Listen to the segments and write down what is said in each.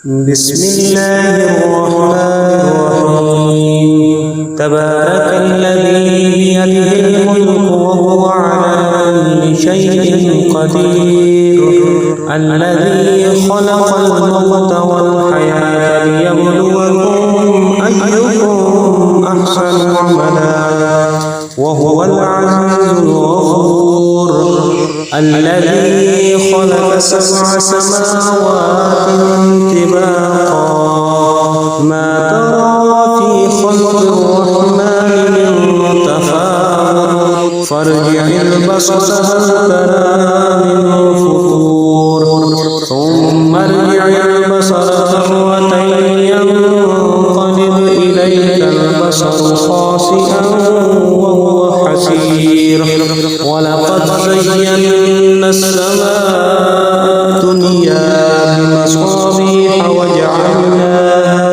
بسم الله الرحمن الرحيم تبارك الذي بيده الملك وهو على كل شيء قدير الذي خلق الموت والحياة ليبلوكم أيكم أحسن عملا وهو العزيز الغفور الذي خلق 7 سماوات طباقا ما ترى في خلق الرحمن من تفاوت فارجع البصر هل ترى من فطور ثم ارجع البصر مرتين ينقلب إليك البصر خاسئا وهو حسير ولقد زينا السماء الدنيا بمصابيح وجعلناها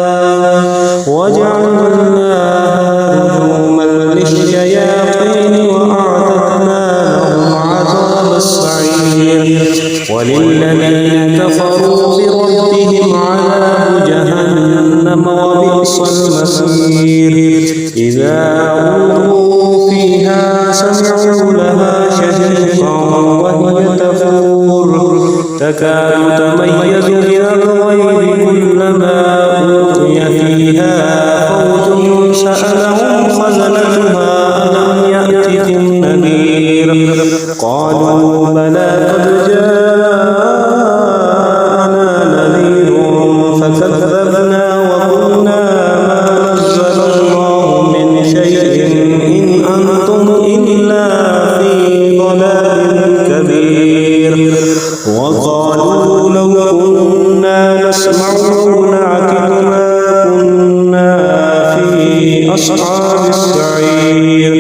رجوما للشياطين وأعتدنا لهم عذاب السعير وللذين كفروا بربهم عذاب جهنم وبئس المصير إذا ألقوا فيها سمعوا لها شهيقا وهي تفور تكاد تميز من الغيظ كلما ألقي فيها فوج سألهم خزنتها ألم يأتكم نذير قالوا بلى قد جاءنا نذير فكذبنا وقلنا ما نزل الله من شيء إن أنتم إلا في ضلال كبير وقالوا لو كنا نسمع أو نعقل ما كنا في أصحاب السعير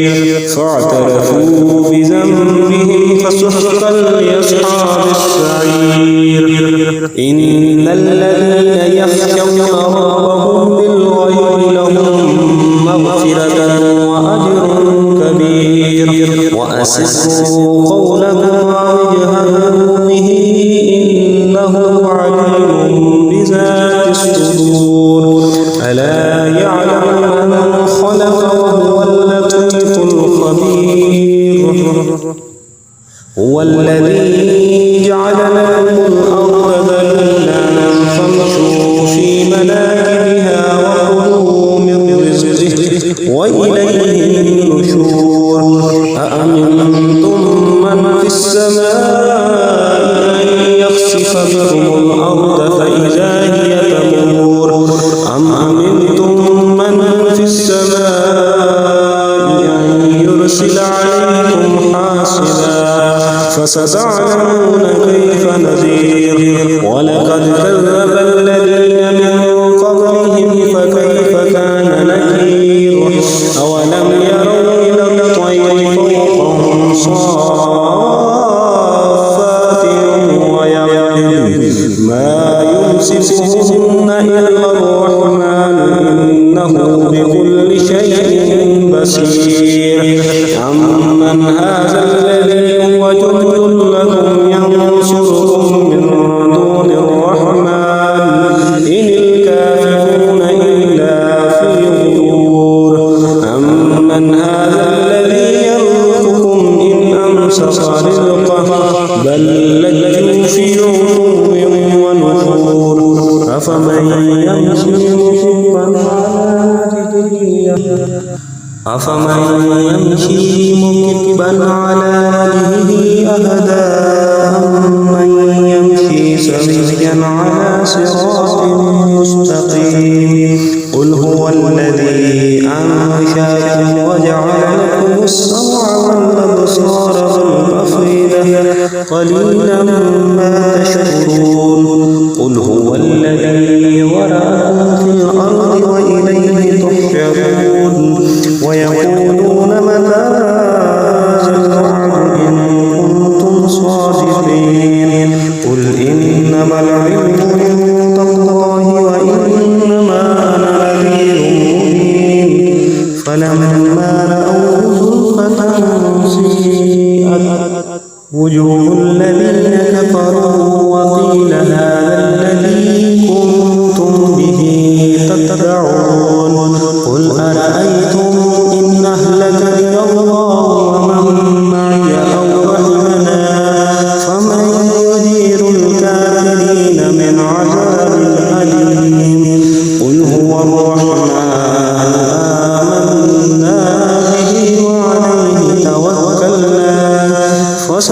فاعترفوا بذنبهم فسحقا لأصحاب السعير إن الذين يخشون ربهم بالغيب لهم مغفرة وأجر كبير وأسروا قولكم أو اجهروا به إنه عليم بذات الصدور ألا يعلم من خلق وهو اللطيف الخبير هو الذي جعل لكم الأرض ذلولا فامشوا في مناكبها وكلوا من رزقه وإليه النشور أأمنتم من في السماء أن يخسف بكم الأرض فإذا هي تمور أم أمنتم من في السماء أن يرسل عليكم حاصبا فستعلمون كيف نذير ولقد كذب الذين من قبلهم فكيف كان نكير أولم يروا إلى الطير فوقهم صافات ويقبضن ما يمسكهن إلا الرحمن إنه بكل شيء بصير أمن هذا الذي هو جند لكم ينصركم من دون الرحمن إن الكافرون إلا في غرور أمن هذا الذي يرزقكم إن أمسك رزقه بل لجوا في عتو ونفور أفمن يمشي مكبا على وجهه أهدى أمن يمشي سويا على صراط مستقيم قل هو الذي أنشأكم وجعل لكم السمع والأبصار والأفئدة قليلا ما تشكرون قل هو الذي ذرأكم في الأرض وإليه تحشرون ويقولون متى هذا الوعد إن كنتم صادقين قل إنما العلم عند الله وإنما أنا نذير مبين فلما رأوه زلفة سيئت وجوه الذين كفروا وقيل هذا الذي كنتم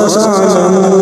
وستعلمون